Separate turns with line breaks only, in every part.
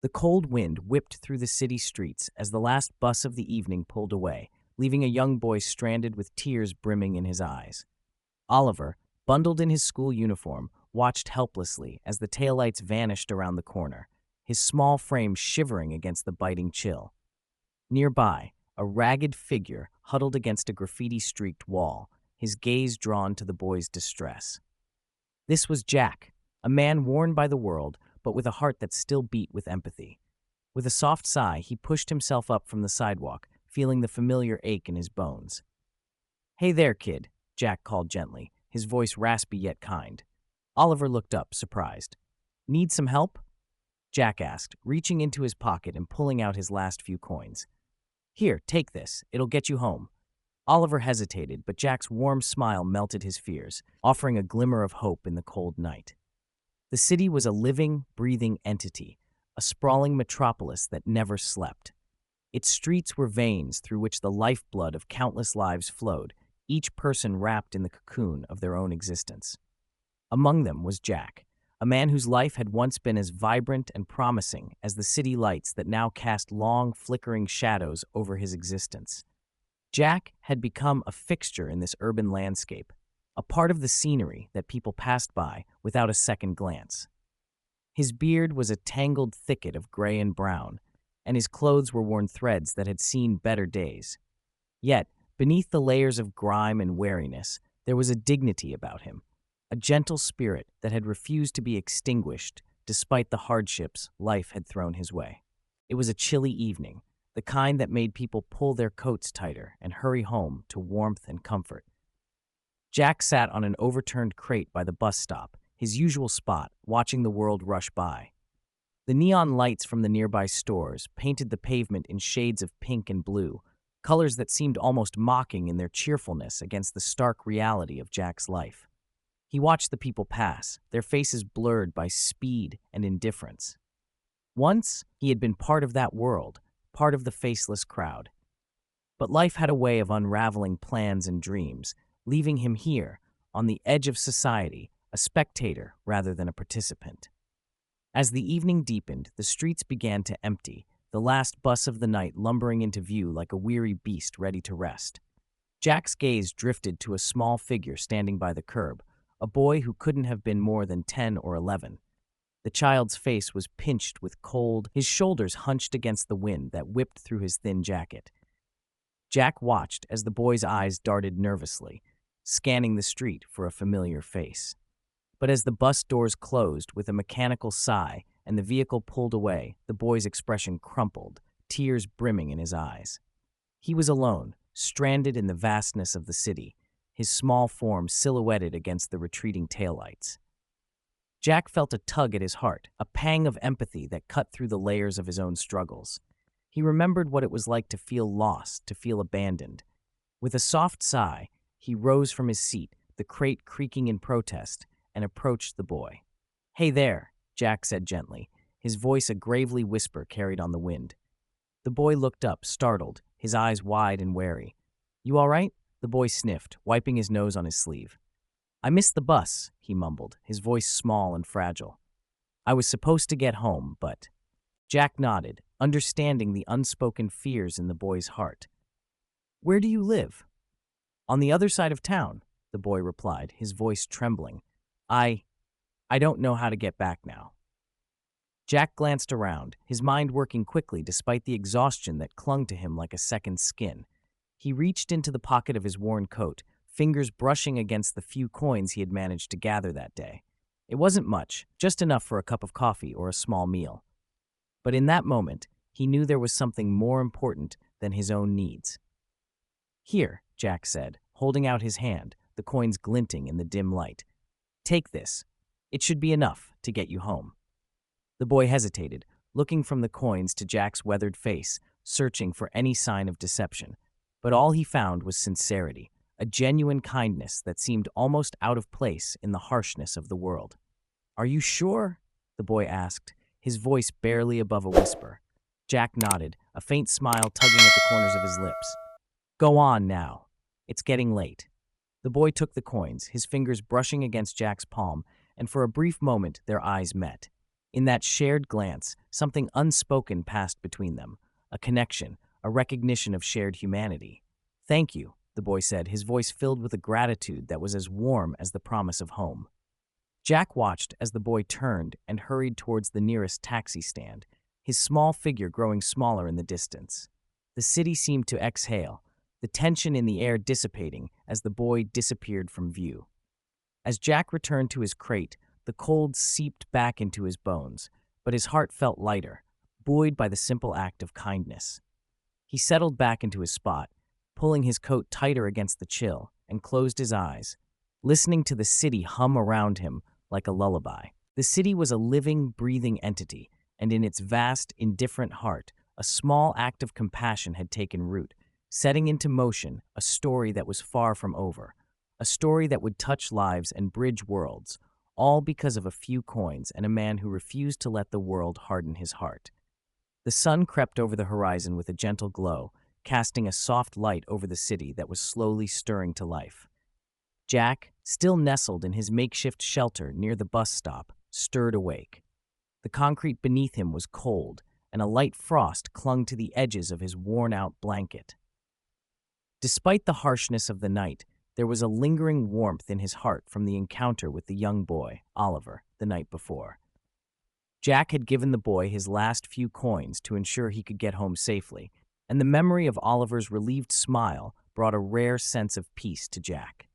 The cold wind whipped through the city streets as the last bus of the evening pulled away, leaving a young boy stranded with tears brimming in his eyes. Oliver, bundled in his school uniform, watched helplessly as the taillights vanished around the corner, his small frame shivering against the biting chill. Nearby, a ragged figure huddled against a graffiti-streaked wall, his gaze drawn to the boy's distress. This was Jack, a man worn by the world, but with a heart that still beat with empathy. With a soft sigh, he pushed himself up from the sidewalk, feeling the familiar ache in his bones. "Hey there, kid," Jack called gently, his voice raspy yet kind. Oliver looked up, surprised. "Need some help?" Jack asked, reaching into his pocket and pulling out his last few coins. "Here, take this. It'll get you home." Oliver hesitated, but Jack's warm smile melted his fears, offering a glimmer of hope in the cold night. The city was a living, breathing entity, a sprawling metropolis that never slept. Its streets were veins through which the lifeblood of countless lives flowed, each person wrapped in the cocoon of their own existence. Among them was Jack, a man whose life had once been as vibrant and promising as the city lights that now cast long, flickering shadows over his existence. Jack had become a fixture in this urban landscape, a part of the scenery that people passed by without a second glance. His beard was a tangled thicket of gray and brown, and his clothes were worn threads that had seen better days. Yet, beneath the layers of grime and wariness, there was a dignity about him, a gentle spirit that had refused to be extinguished despite the hardships life had thrown his way. It was a chilly evening, the kind that made people pull their coats tighter and hurry home to warmth and comfort. Jack sat on an overturned crate by the bus stop, his usual spot, watching the world rush by. The neon lights from the nearby stores painted the pavement in shades of pink and blue, colors that seemed almost mocking in their cheerfulness against the stark reality of Jack's life. He watched the people pass, their faces blurred by speed and indifference. Once, he had been part of that world, part of the faceless crowd. But life had a way of unraveling plans and dreams, leaving him here, on the edge of society, a spectator rather than a participant. As the evening deepened, the streets began to empty, the last bus of the night lumbering into view like a weary beast ready to rest. Jack's gaze drifted to a small figure standing by the curb, a boy who couldn't have been more than 10 or 11. The child's face was pinched with cold, his shoulders hunched against the wind that whipped through his thin jacket. Jack watched as the boy's eyes darted nervously, scanning the street for a familiar face. But as the bus doors closed with a mechanical sigh and the vehicle pulled away, the boy's expression crumpled, tears brimming in his eyes. He was alone, stranded in the vastness of the city, his small form silhouetted against the retreating taillights. Jack felt a tug at his heart, a pang of empathy that cut through the layers of his own struggles. He remembered what it was like to feel lost, to feel abandoned. With a soft sigh, he rose from his seat, the crate creaking in protest, and approached the boy. "Hey there," Jack said gently, his voice a gravely whisper carried on the wind. The boy looked up, startled, his eyes wide and wary. "You all right?" The boy sniffed, wiping his nose on his sleeve. "I missed the bus," he mumbled, his voice small and fragile. "I was supposed to get home, but—" Jack nodded, understanding the unspoken fears in the boy's heart. "Where do you live?" "On the other side of town," the boy replied, his voice trembling. I don't know how to get back now." Jack glanced around, his mind working quickly despite the exhaustion that clung to him like a second skin. He reached into the pocket of his worn coat, fingers brushing against the few coins he had managed to gather that day. It wasn't much, just enough for a cup of coffee or a small meal. But in that moment, he knew there was something more important than his own needs. "Here," Jack said, holding out his hand, the coins glinting in the dim light. "Take this. It should be enough to get you home." The boy hesitated, looking from the coins to Jack's weathered face, searching for any sign of deception. But all he found was sincerity, a genuine kindness that seemed almost out of place in the harshness of the world. "Are you sure?" the boy asked, his voice barely above a whisper. Jack nodded, a faint smile tugging at the corners of his lips. "Go on now. It's getting late." The boy took the coins, his fingers brushing against Jack's palm, and for a brief moment their eyes met. In that shared glance, something unspoken passed between them, a connection, a recognition of shared humanity. "Thank you," the boy said, his voice filled with a gratitude that was as warm as the promise of home. Jack watched as the boy turned and hurried towards the nearest taxi stand, his small figure growing smaller in the distance. The city seemed to exhale, the tension in the air dissipating as the boy disappeared from view. As Jack returned to his crate, the cold seeped back into his bones, but his heart felt lighter, buoyed by the simple act of kindness. He settled back into his spot, pulling his coat tighter against the chill, and closed his eyes, listening to the city hum around him like a lullaby. The city was a living, breathing entity, and in its vast, indifferent heart, a small act of compassion had taken root, setting into motion a story that was far from over, a story that would touch lives and bridge worlds, all because of a few coins and a man who refused to let the world harden his heart. The sun crept over the horizon with a gentle glow, casting a soft light over the city that was slowly stirring to life. Jack, still nestled in his makeshift shelter near the bus stop, stirred awake. The concrete beneath him was cold, and a light frost clung to the edges of his worn-out blanket. Despite the harshness of the night, there was a lingering warmth in his heart from the encounter with the young boy, Oliver, the night before. Jack had given the boy his last few coins to ensure he could get home safely, and the memory of Oliver's relieved smile brought a rare sense of peace to Jack.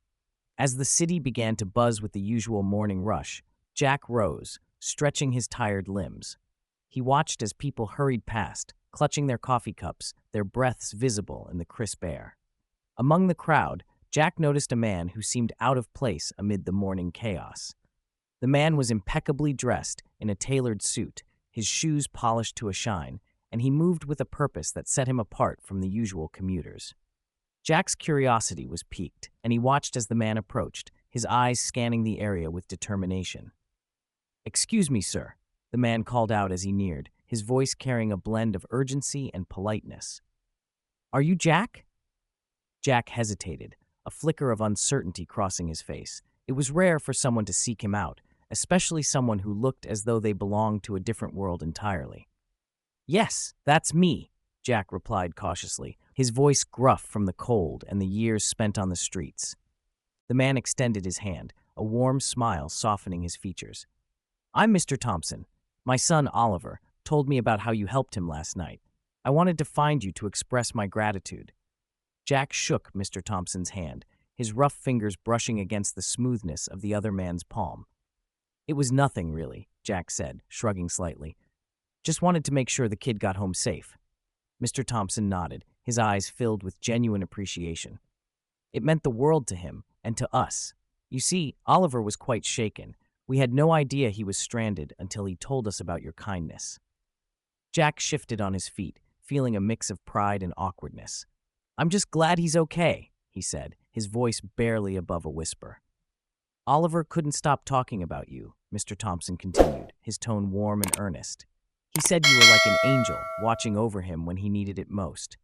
As the city began to buzz with the usual morning rush, Jack rose, stretching his tired limbs. He watched as people hurried past, clutching their coffee cups, their breaths visible in the crisp air. Among the crowd, Jack noticed a man who seemed out of place amid the morning chaos. The man was impeccably dressed in a tailored suit, his shoes polished to a shine, and he moved with a purpose that set him apart from the usual commuters. Jack's curiosity was piqued, and he watched as the man approached, his eyes scanning the area with determination. "Excuse me, sir," the man called out as he neared, his voice carrying a blend of urgency and politeness. "Are you Jack?" Jack hesitated, a flicker of uncertainty crossing his face. It was rare for someone to seek him out, especially someone who looked as though they belonged to a different world entirely. "Yes, that's me," Jack replied cautiously, his voice gruff from the cold and the years spent on the streets. The man extended his hand, a warm smile softening his features. "I'm Mr. Thompson. My son, Oliver, told me about how you helped him last night. I wanted to find you to express my gratitude." Jack shook Mr. Thompson's hand, his rough fingers brushing against the smoothness of the other man's palm. "It was nothing, really," Jack said, shrugging slightly. "Just wanted to make sure the kid got home safe." Mr. Thompson nodded, his eyes filled with genuine appreciation. It meant the world to him, and to us. You see, Oliver was quite shaken. We had no idea he was stranded until he told us about your kindness. Jack shifted on his feet, feeling a mix of pride and awkwardness. "I'm just glad he's okay," he said, his voice barely above a whisper. "Oliver couldn't stop talking about you," Mr. Thompson continued, his tone warm and earnest. "He said you were like an angel, watching over him when he needed it most."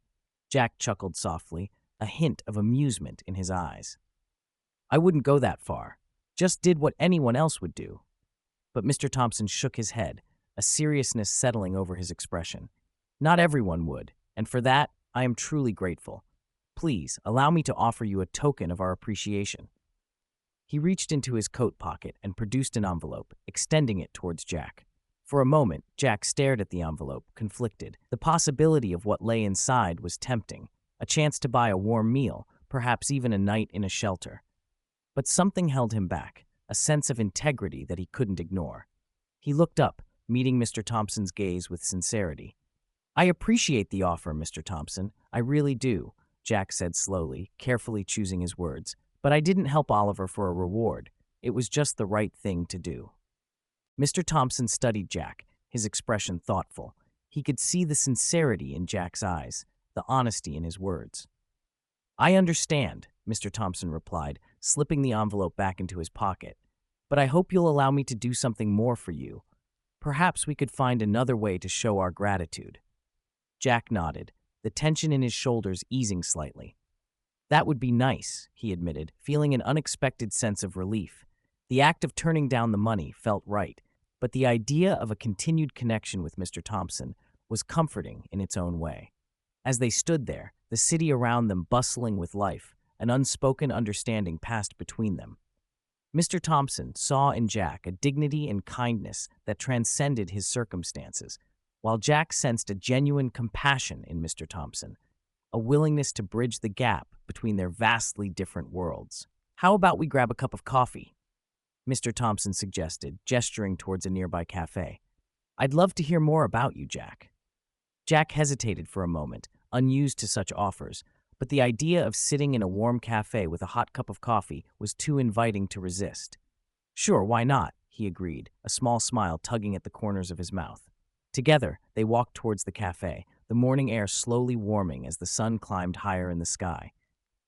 Jack chuckled softly, a hint of amusement in his eyes. "I wouldn't go that far. Just did what anyone else would do." But Mr. Thompson shook his head, a seriousness settling over his expression. "Not everyone would, and for that, I am truly grateful. Please, allow me to offer you a token of our appreciation." He reached into his coat pocket and produced an envelope, extending it towards Jack. For a moment, Jack stared at the envelope, conflicted. The possibility of what lay inside was tempting, a chance to buy a warm meal, perhaps even a night in a shelter. But something held him back, a sense of integrity that he couldn't ignore. He looked up, meeting Mr. Thompson's gaze with sincerity. "I appreciate the offer, Mr. Thompson. I really do," Jack said slowly, carefully choosing his words. "But I didn't help Oliver for a reward. It was just the right thing to do." Mr. Thompson studied Jack, his expression thoughtful. He could see the sincerity in Jack's eyes, the honesty in his words. "I understand," Mr. Thompson replied, slipping the envelope back into his pocket. "But I hope you'll allow me to do something more for you. Perhaps we could find another way to show our gratitude." Jack nodded, the tension in his shoulders easing slightly. "That would be nice," he admitted, feeling an unexpected sense of relief. The act of turning down the money felt right, but the idea of a continued connection with Mr. Thompson was comforting in its own way. As they stood there, the city around them bustling with life, an unspoken understanding passed between them. Mr. Thompson saw in Jack a dignity and kindness that transcended his circumstances, while Jack sensed a genuine compassion in Mr. Thompson, a willingness to bridge the gap between their vastly different worlds. "How about we grab a cup of coffee?" Mr. Thompson suggested, gesturing towards a nearby cafe. "I'd love to hear more about you, Jack." Jack hesitated for a moment, unused to such offers, but the idea of sitting in a warm cafe with a hot cup of coffee was too inviting to resist. "Sure, why not?" he agreed, a small smile tugging at the corners of his mouth. Together, they walked towards the cafe, the morning air slowly warming as the sun climbed higher in the sky.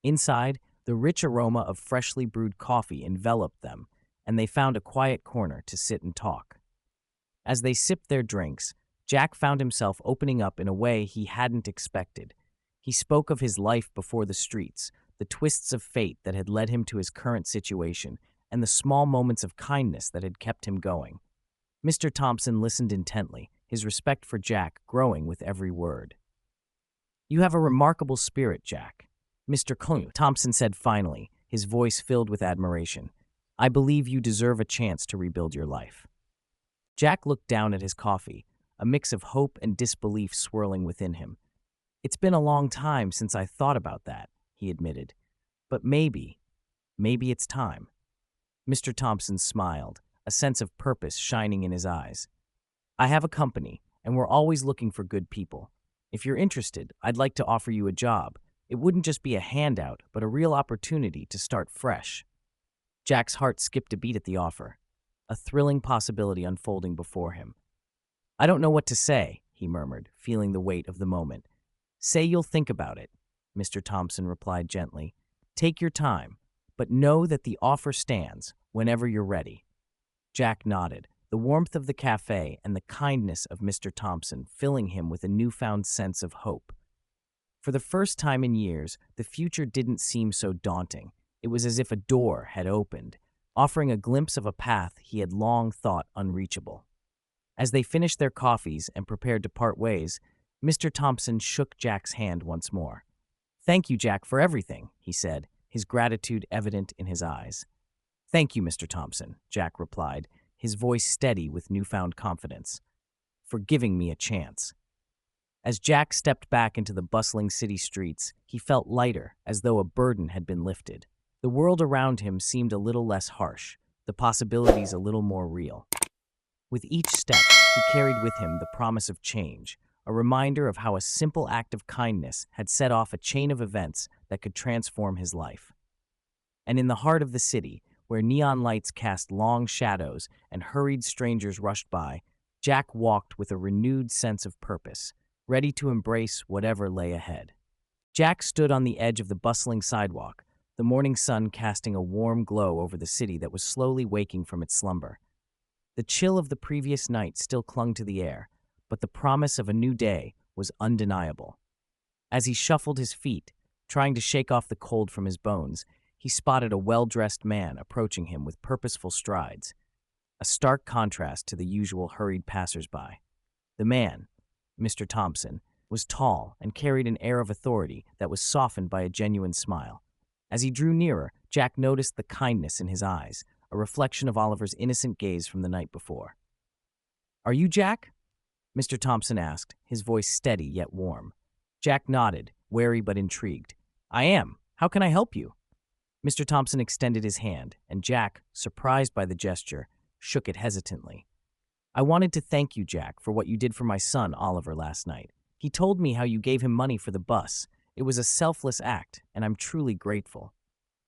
Inside, the rich aroma of freshly brewed coffee enveloped them, and they found a quiet corner to sit and talk. As they sipped their drinks, Jack found himself opening up in a way he hadn't expected. He spoke of his life before the streets, the twists of fate that had led him to his current situation, and the small moments of kindness that had kept him going. Mr. Thompson listened intently, his respect for Jack growing with every word. "You have a remarkable spirit, Jack," Mr. Thompson said finally, his voice filled with admiration. "I believe you deserve a chance to rebuild your life." Jack looked down at his coffee, a mix of hope and disbelief swirling within him. "It's been a long time since I thought about that," he admitted. "But maybe it's time." Mr. Thompson smiled, a sense of purpose shining in his eyes. "I have a company, and we're always looking for good people. If you're interested, I'd like to offer you a job. It wouldn't just be a handout, but a real opportunity to start fresh." Jack's heart skipped a beat at the offer, a thrilling possibility unfolding before him. "I don't know what to say," he murmured, feeling the weight of the moment. "Say you'll think about it," Mr. Thompson replied gently. "Take your time, but know that the offer stands whenever you're ready." Jack nodded, the warmth of the cafe and the kindness of Mr. Thompson filling him with a newfound sense of hope. For the first time in years, the future didn't seem so daunting. It was as if a door had opened, offering a glimpse of a path he had long thought unreachable. As they finished their coffees and prepared to part ways, Mr. Thompson shook Jack's hand once more. "Thank you, Jack, for everything," he said, his gratitude evident in his eyes. "Thank you, Mr. Thompson," Jack replied, his voice steady with newfound confidence, "for giving me a chance." As Jack stepped back into the bustling city streets, he felt lighter, as though a burden had been lifted. The world around him seemed a little less harsh, the possibilities a little more real. With each step, he carried with him the promise of change, a reminder of how a simple act of kindness had set off a chain of events that could transform his life. And in the heart of the city, where neon lights cast long shadows and hurried strangers rushed by, Jack walked with a renewed sense of purpose, ready to embrace whatever lay ahead. Jack stood on the edge of the bustling sidewalk, the morning sun casting a warm glow over the city that was slowly waking from its slumber. The chill of the previous night still clung to the air, but the promise of a new day was undeniable. As he shuffled his feet, trying to shake off the cold from his bones, he spotted a well-dressed man approaching him with purposeful strides, a stark contrast to the usual hurried passers-by. The man, Mr. Thompson, was tall and carried an air of authority that was softened by a genuine smile. As he drew nearer, Jack noticed the kindness in his eyes, a reflection of Oliver's innocent gaze from the night before. "Are you Jack?" Mr. Thompson asked, his voice steady yet warm. Jack nodded, wary but intrigued. "I am. How can I help you?" Mr. Thompson extended his hand, and Jack, surprised by the gesture, shook it hesitantly. "I wanted to thank you, Jack, for what you did for my son, Oliver, last night. He told me how you gave him money for the bus. It was a selfless act, and I'm truly grateful."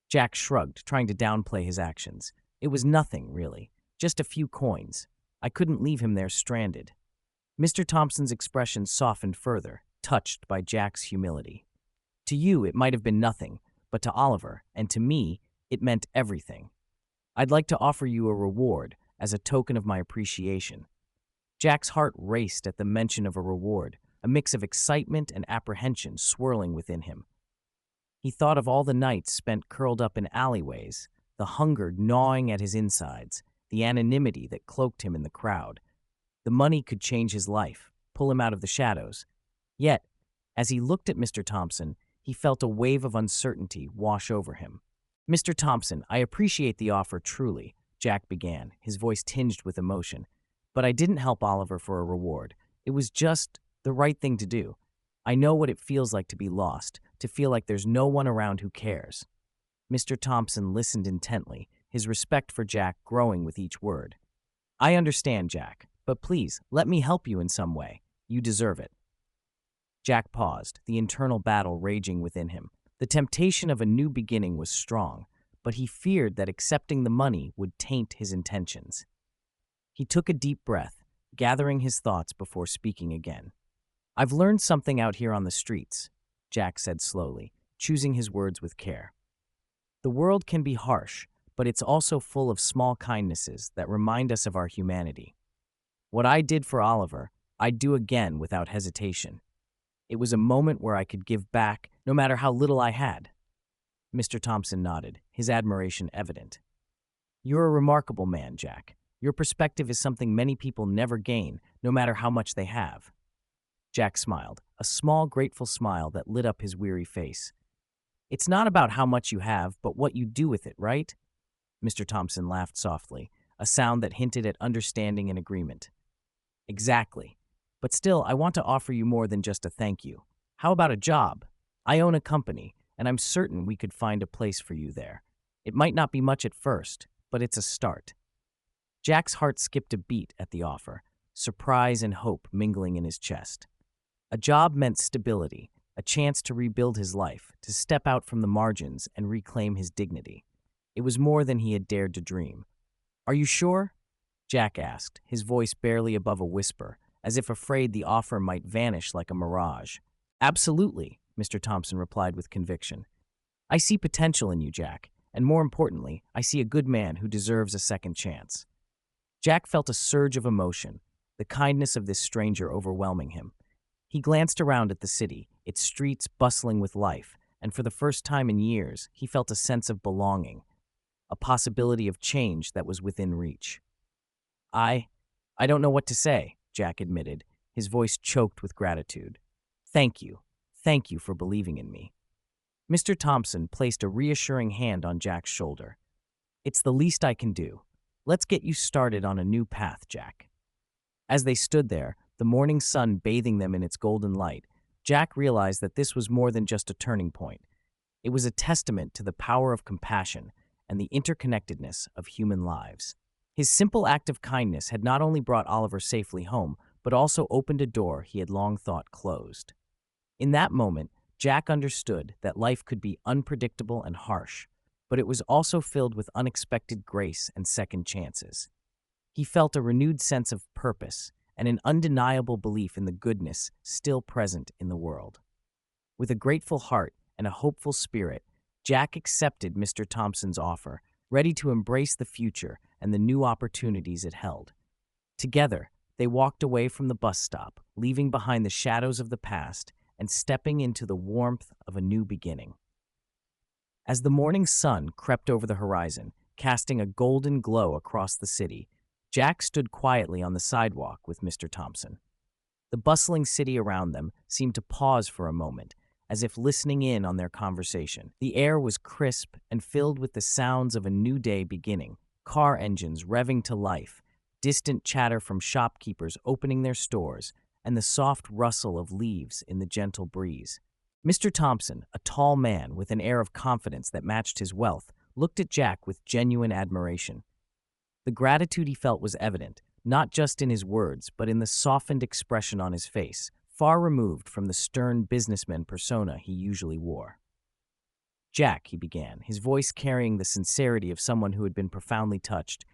Jack shrugged, trying to downplay his actions. "It was nothing, really. Just a few coins. I couldn't leave him there stranded." Mr. Thompson's expression softened further, touched by Jack's humility. "To you, it might have been nothing, but to Oliver, and to me, it meant everything. I'd like to offer you a reward as a token of my appreciation." Jack's heart raced at the mention of a reward, a mix of excitement and apprehension swirling within him. He thought of all the nights spent curled up in alleyways, the hunger gnawing at his insides, the anonymity that cloaked him in the crowd. The money could change his life, pull him out of the shadows. Yet, as he looked at Mr. Thompson, he felt a wave of uncertainty wash over him. "Mr. Thompson, I appreciate the offer truly," Jack began, his voice tinged with emotion. "But I didn't help Oliver for a reward. It was just the right thing to do. I know what it feels like to be lost, to feel like there's no one around who cares." Mr. Thompson listened intently, his respect for Jack growing with each word. "I understand, Jack, but please, let me help you in some way. You deserve it." Jack paused, the internal battle raging within him. The temptation of a new beginning was strong, but he feared that accepting the money would taint his intentions. He took a deep breath, gathering his thoughts before speaking again. "I've learned something out here on the streets," Jack said slowly, choosing his words with care. "The world can be harsh, but it's also full of small kindnesses that remind us of our humanity. What I did for Oliver, I'd do again without hesitation. It was a moment where I could give back, no matter how little I had." Mr. Thompson nodded, his admiration evident. "You're a remarkable man, Jack. Your perspective is something many people never gain, no matter how much they have." Jack smiled, a small, grateful smile that lit up his weary face. "It's not about how much you have, but what you do with it, right?" Mr. Thompson laughed softly, a sound that hinted at understanding and agreement. "Exactly. But still, I want to offer you more than just a thank you. How about a job? I own a company, and I'm certain we could find a place for you there. It might not be much at first, but it's a start." Jack's heart skipped a beat at the offer, surprise and hope mingling in his chest. A job meant stability, a chance to rebuild his life, to step out from the margins and reclaim his dignity. It was more than he had dared to dream. "Are you sure?" Jack asked, his voice barely above a whisper, as if afraid the offer might vanish like a mirage. "Absolutely," Mr. Thompson replied with conviction. "I see potential in you, Jack, and more importantly, I see a good man who deserves a second chance." Jack felt a surge of emotion, the kindness of this stranger overwhelming him. He glanced around at the city, its streets bustling with life, and for the first time in years, he felt a sense of belonging, a possibility of change that was within reach. I don't know what to say," Jack admitted, his voice choked with gratitude. Thank you for believing in me." Mr. Thompson placed a reassuring hand on Jack's shoulder. "It's the least I can do. Let's get you started on a new path, Jack." As they stood there, the morning sun bathing them in its golden light, Jack realized that this was more than just a turning point. It was a testament to the power of compassion and the interconnectedness of human lives. His simple act of kindness had not only brought Oliver safely home, but also opened a door he had long thought closed. In that moment, Jack understood that life could be unpredictable and harsh, but it was also filled with unexpected grace and second chances. He felt a renewed sense of purpose and an undeniable belief in the goodness still present in the world. With a grateful heart and a hopeful spirit, Jack accepted Mr. Thompson's offer, ready to embrace the future and the new opportunities it held. Together, they walked away from the bus stop, leaving behind the shadows of the past and stepping into the warmth of a new beginning. As the morning sun crept over the horizon, casting a golden glow across the city, Jack stood quietly on the sidewalk with Mr. Thompson. The bustling city around them seemed to pause for a moment, as if listening in on their conversation. The air was crisp and filled with the sounds of a new day beginning, car engines revving to life, distant chatter from shopkeepers opening their stores, and the soft rustle of leaves in the gentle breeze. Mr. Thompson, a tall man with an air of confidence that matched his wealth, looked at Jack with genuine admiration. The gratitude he felt was evident, not just in his words, but in the softened expression on his face, far removed from the stern businessman persona he usually wore. "Jack," he began, his voice carrying the sincerity of someone who had been profoundly touched,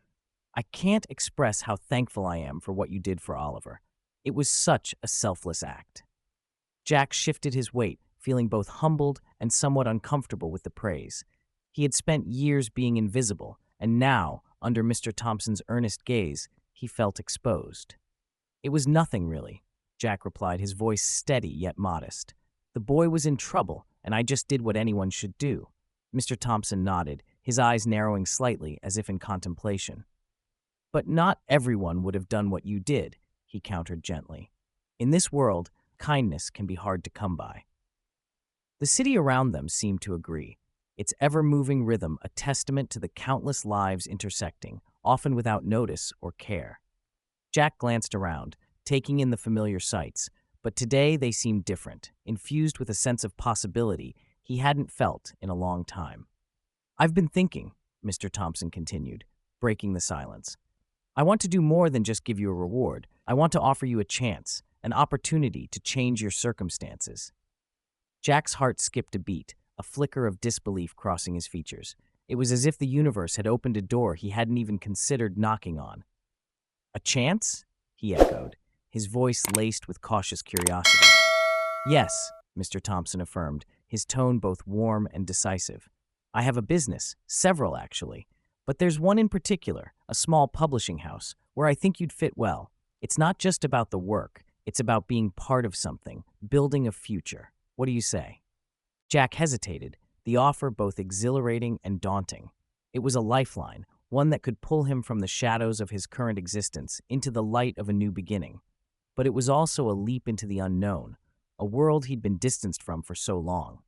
"I can't express how thankful I am for what you did for Oliver. It was such a selfless act." Jack shifted his weight, feeling both humbled and somewhat uncomfortable with the praise. He had spent years being invisible, and now, under Mr. Thompson's earnest gaze, he felt exposed. "It was nothing, really," Jack replied, his voice steady yet modest. "The boy was in trouble, and I just did what anyone should do." Mr. Thompson nodded, his eyes narrowing slightly as if in contemplation. But not everyone would have done what you did, he countered gently. In this world, kindness can be hard to come by. The city around them seemed to agree, its ever-moving rhythm a testament to the countless lives intersecting, often without notice or care. Jack glanced around, taking in the familiar sights, but today they seemed different, infused with a sense of possibility he hadn't felt in a long time. I've been thinking, Mr. Thompson continued, breaking the silence. I want to do more than just give you a reward. I want to offer you a chance, an opportunity to change your circumstances. Jack's heart skipped a beat, a flicker of disbelief crossing his features. It was as if the universe had opened a door he hadn't even considered knocking on. A chance? He echoed, his voice laced with cautious curiosity. Yes, Mr. Thompson affirmed, his tone both warm and decisive. I have a business, several actually, but there's one in particular, a small publishing house, where I think you'd fit well. It's not just about the work, it's about being part of something, building a future. What do you say? Jack hesitated, the offer both exhilarating and daunting. It was a lifeline, one that could pull him from the shadows of his current existence into the light of a new beginning. But it was also a leap into the unknown, a world he'd been distanced from for so long.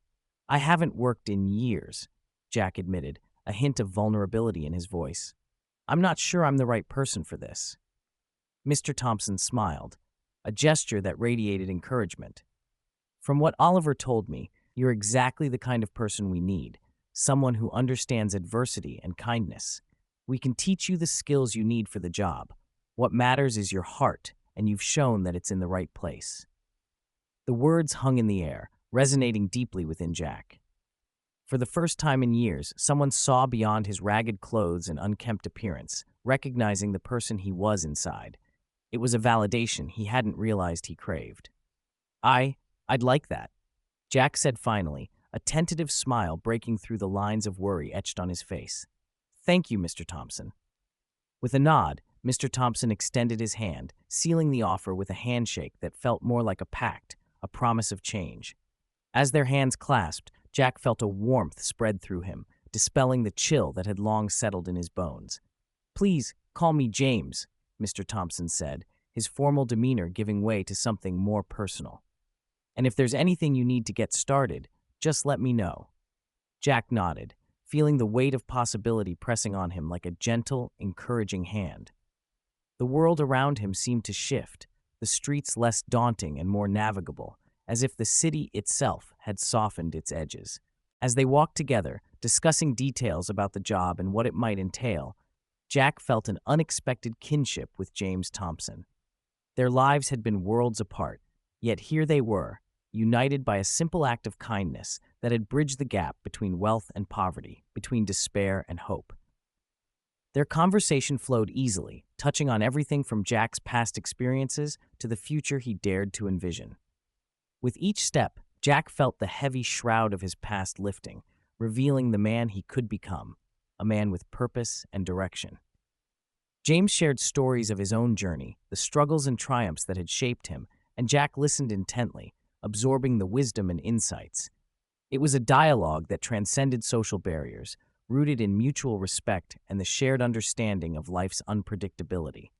I haven't worked in years, Jack admitted, a hint of vulnerability in his voice. I'm not sure I'm the right person for this. Mr. Thompson smiled, a gesture that radiated encouragement. From what Oliver told me, you're exactly the kind of person we need, someone who understands adversity and kindness. We can teach you the skills you need for the job. What matters is your heart, and you've shown that it's in the right place. The words hung in the air, resonating deeply within Jack. For the first time in years, someone saw beyond his ragged clothes and unkempt appearance, recognizing the person he was inside. It was a validation he hadn't realized he craved. I'd like that, Jack said finally, a tentative smile breaking through the lines of worry etched on his face. Thank you, Mr. Thompson. With a nod, Mr. Thompson extended his hand, sealing the offer with a handshake that felt more like a pact, a promise of change. As their hands clasped, Jack felt a warmth spread through him, dispelling the chill that had long settled in his bones. Please, call me James, Mr. Thompson said, his formal demeanor giving way to something more personal. And if there's anything you need to get started, just let me know. Jack nodded, feeling the weight of possibility pressing on him like a gentle, encouraging hand. The world around him seemed to shift, the streets less daunting and more navigable, as if the city itself had softened its edges. As they walked together, discussing details about the job and what it might entail, Jack felt an unexpected kinship with James Thompson. Their lives had been worlds apart, yet here they were, united by a simple act of kindness that had bridged the gap between wealth and poverty, between despair and hope. Their conversation flowed easily, touching on everything from Jack's past experiences to the future he dared to envision. With each step, Jack felt the heavy shroud of his past lifting, revealing the man he could become, a man with purpose and direction. James shared stories of his own journey, the struggles and triumphs that had shaped him, and Jack listened intently, absorbing the wisdom and insights. It was a dialogue that transcended social barriers, rooted in mutual respect and the shared understanding of life's unpredictability.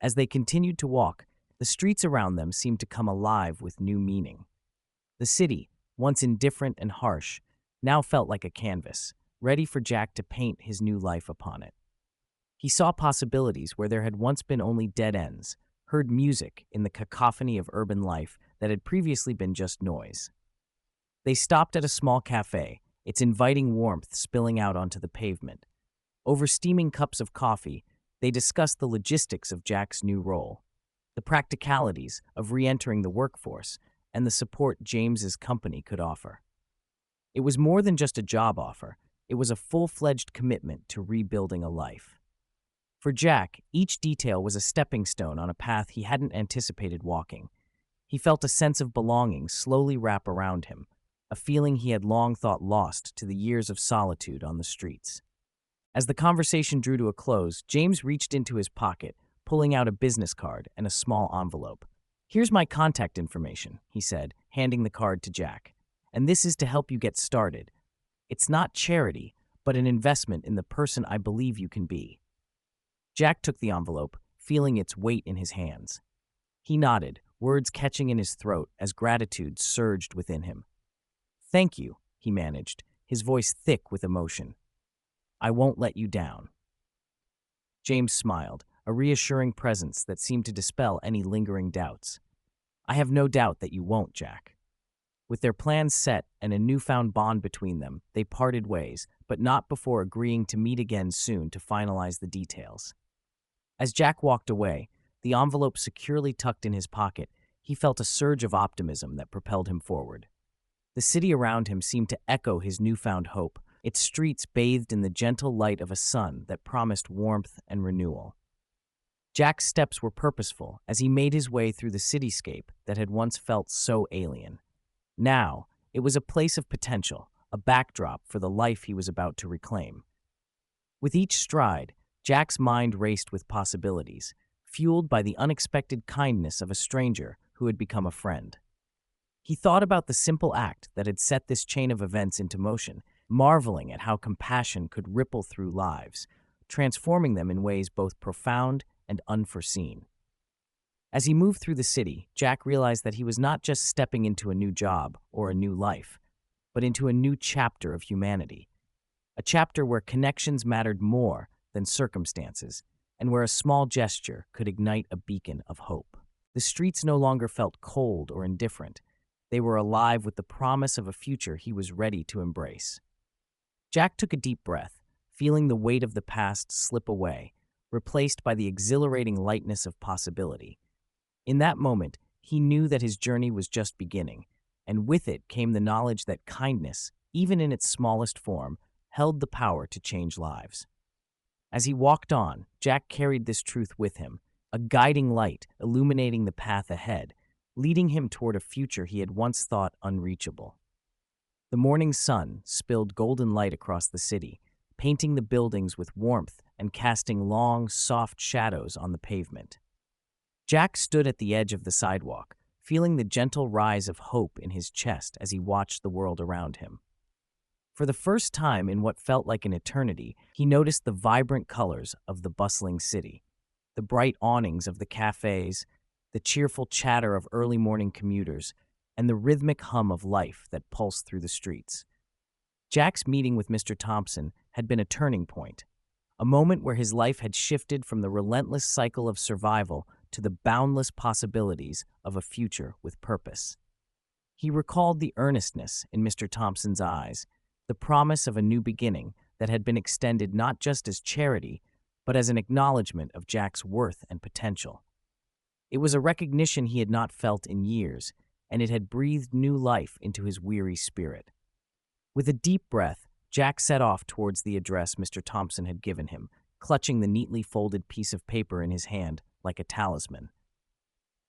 As they continued to walk, the streets around them seemed to come alive with new meaning. The city, once indifferent and harsh, now felt like a canvas, ready for Jack to paint his new life upon it. He saw possibilities where there had once been only dead ends, heard music in the cacophony of urban life that had previously been just noise. They stopped at a small cafe, its inviting warmth spilling out onto the pavement. Over steaming cups of coffee, they discussed the logistics of Jack's new role, the practicalities of re-entering the workforce, and the support James's company could offer. It was more than just a job offer, it was a full-fledged commitment to rebuilding a life. For Jack, each detail was a stepping stone on a path he hadn't anticipated walking. He felt a sense of belonging slowly wrap around him, a feeling he had long thought lost to the years of solitude on the streets. As the conversation drew to a close, James reached into his pocket, pulling out a business card and a small envelope. "Here's my contact information," he said, handing the card to Jack. "And this is to help you get started. It's not charity, but an investment in the person I believe you can be." Jack took the envelope, feeling its weight in his hands. He nodded, words catching in his throat as gratitude surged within him. "Thank you," he managed, his voice thick with emotion. "I won't let you down." James smiled, a reassuring presence that seemed to dispel any lingering doubts. "I have no doubt that you won't, Jack." With their plans set and a newfound bond between them, they parted ways, but not before agreeing to meet again soon to finalize the details. As Jack walked away, the envelope securely tucked in his pocket, he felt a surge of optimism that propelled him forward. The city around him seemed to echo his newfound hope, its streets bathed in the gentle light of a sun that promised warmth and renewal. Jack's steps were purposeful as he made his way through the cityscape that had once felt so alien. Now, it was a place of potential, a backdrop for the life he was about to reclaim. With each stride, Jack's mind raced with possibilities, fueled by the unexpected kindness of a stranger who had become a friend. He thought about the simple act that had set this chain of events into motion, marveling at how compassion could ripple through lives, transforming them in ways both profound and unforeseen. As he moved through the city, Jack realized that he was not just stepping into a new job or a new life, but into a new chapter of humanity. A chapter where connections mattered more than circumstances, and where a small gesture could ignite a beacon of hope. The streets no longer felt cold or indifferent. They were alive with the promise of a future he was ready to embrace. Jack took a deep breath, feeling the weight of the past slip away, replaced by the exhilarating lightness of possibility. In that moment, he knew that his journey was just beginning, and with it came the knowledge that kindness, even in its smallest form, held the power to change lives. As he walked on, Jack carried this truth with him, a guiding light illuminating the path ahead, leading him toward a future he had once thought unreachable. The morning sun spilled golden light across the city, painting the buildings with warmth and casting long, soft shadows on the pavement. Jack stood at the edge of the sidewalk, feeling the gentle rise of hope in his chest as he watched the world around him. For the first time in what felt like an eternity, he noticed the vibrant colors of the bustling city, the bright awnings of the cafes, the cheerful chatter of early morning commuters, and the rhythmic hum of life that pulsed through the streets. Jack's meeting with Mr. Thompson had been a turning point, a moment where his life had shifted from the relentless cycle of survival to the boundless possibilities of a future with purpose. He recalled the earnestness in Mr. Thompson's eyes, the promise of a new beginning that had been extended not just as charity, but as an acknowledgement of Jack's worth and potential. It was a recognition he had not felt in years, and it had breathed new life into his weary spirit. With a deep breath, Jack set off towards the address Mr. Thompson had given him, clutching the neatly folded piece of paper in his hand like a talisman.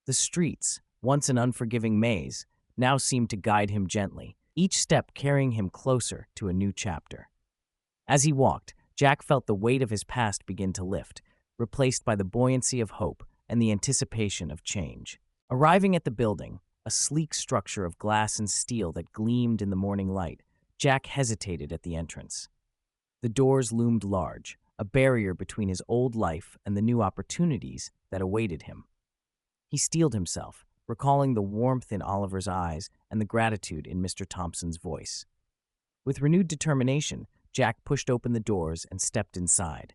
The streets, once an unforgiving maze, now seemed to guide him gently, each step carrying him closer to a new chapter. As he walked, Jack felt the weight of his past begin to lift, replaced by the buoyancy of hope and the anticipation of change. Arriving at the building, a sleek structure of glass and steel that gleamed in the morning light, Jack hesitated at the entrance. The doors loomed large, a barrier between his old life and the new opportunities that awaited him. He steeled himself, recalling the warmth in Oliver's eyes and the gratitude in Mr. Thompson's voice. With renewed determination, Jack pushed open the doors and stepped inside.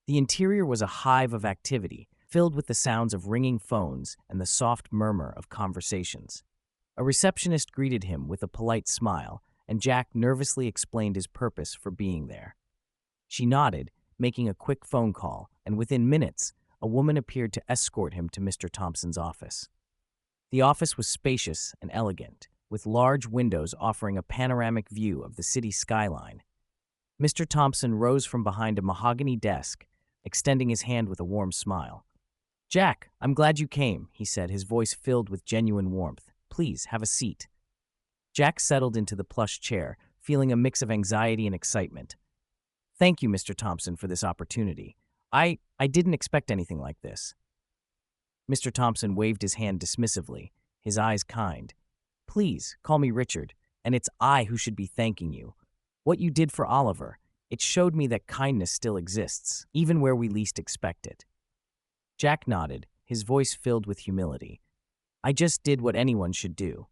The interior was a hive of activity, filled with the sounds of ringing phones and the soft murmur of conversations. A receptionist greeted him with a polite smile, and Jack nervously explained his purpose for being there. She nodded, making a quick phone call, and within minutes, a woman appeared to escort him to Mr. Thompson's office. The office was spacious and elegant, with large windows offering a panoramic view of the city skyline. Mr. Thompson rose from behind a mahogany desk, extending his hand with a warm smile. "Jack, I'm glad you came," he said, his voice filled with genuine warmth. "Please, have a seat." Jack settled into the plush chair, feeling a mix of anxiety and excitement. "Thank you, Mr. Thompson, for this opportunity. I didn't expect anything like this." Mr. Thompson waved his hand dismissively, his eyes kind. "Please, call me Richard, and it's I who should be thanking you. What you did for Oliver, It showed me that kindness still exists, even where we least expect it. Jack nodded, his voice filled with humility. I just did what anyone should do.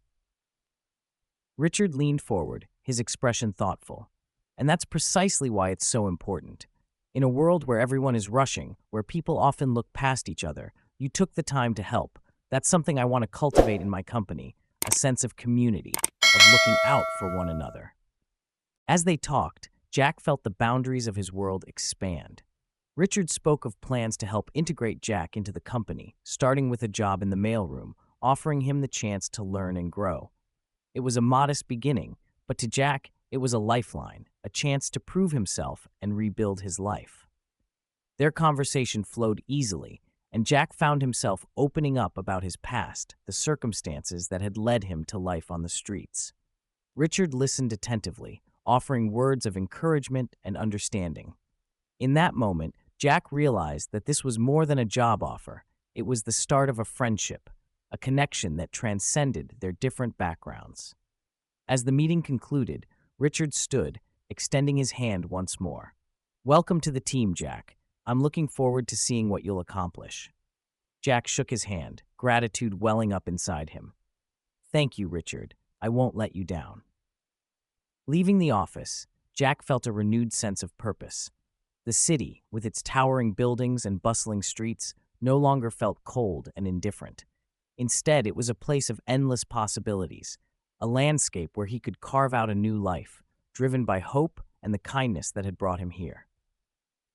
Richard leaned forward, his expression thoughtful. And that's precisely why it's so important. In a world where everyone is rushing, where people often look past each other, you took the time to help. That's something I want to cultivate in my company, a sense of community, of looking out for one another. As they talked, Jack felt the boundaries of his world expand. Richard spoke of plans to help integrate Jack into the company, starting with a job in the mailroom, offering him the chance to learn and grow. It was a modest beginning, but to Jack, it was a lifeline, a chance to prove himself and rebuild his life. Their conversation flowed easily, and Jack found himself opening up about his past, the circumstances that had led him to life on the streets. Richard listened attentively, offering words of encouragement and understanding. In that moment, Jack realized that this was more than a job offer. It was the start of a friendship, a connection that transcended their different backgrounds. As the meeting concluded, Richard stood, extending his hand once more. Welcome to the team, Jack. I'm looking forward to seeing what you'll accomplish. Jack shook his hand, gratitude welling up inside him. Thank you, Richard. I won't let you down. Leaving the office, Jack felt a renewed sense of purpose. The city, with its towering buildings and bustling streets, no longer felt cold and indifferent. Instead, it was a place of endless possibilities, a landscape where he could carve out a new life, driven by hope and the kindness that had brought him here.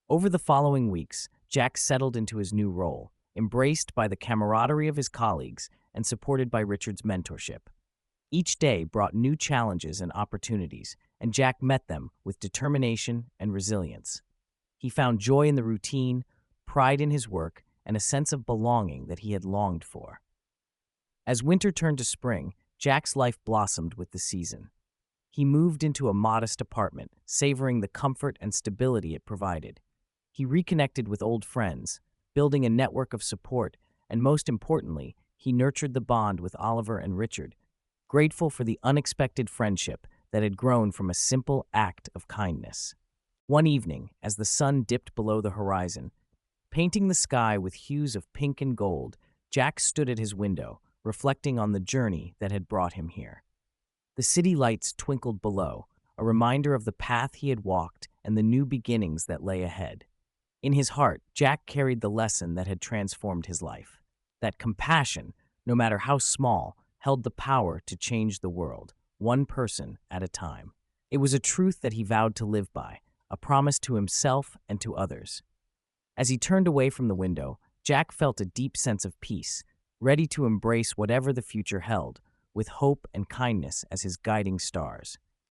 Over the following weeks, Jack settled into his new role, embraced by the camaraderie of his colleagues and supported by Richard's mentorship. Each day brought new challenges and opportunities, and Jack met them with determination and resilience. He found joy in the routine, pride in his work, and a sense of belonging that he had longed for. As winter turned to spring, Jack's life blossomed with the season. He moved into a modest apartment, savoring the comfort and stability it provided. He reconnected with old friends, building a network of support, and most importantly, he nurtured the bond with Oliver and Richard, grateful for the unexpected friendship that had grown from a simple act of kindness. One evening, as the sun dipped below the horizon, painting the sky with hues of pink and gold, Jack stood at his window, reflecting on the journey that had brought him here. The city lights twinkled below, a reminder of the path he had walked and the new beginnings that lay ahead. In his heart, Jack carried the lesson that had transformed his life, that compassion, no matter how small, held the power to change the world, one person at a time. It was a truth that he vowed to live by, a promise to himself and to others. As he turned away from the window, Jack felt a deep sense of peace, ready to embrace whatever the future held, with hope and kindness as his guiding stars.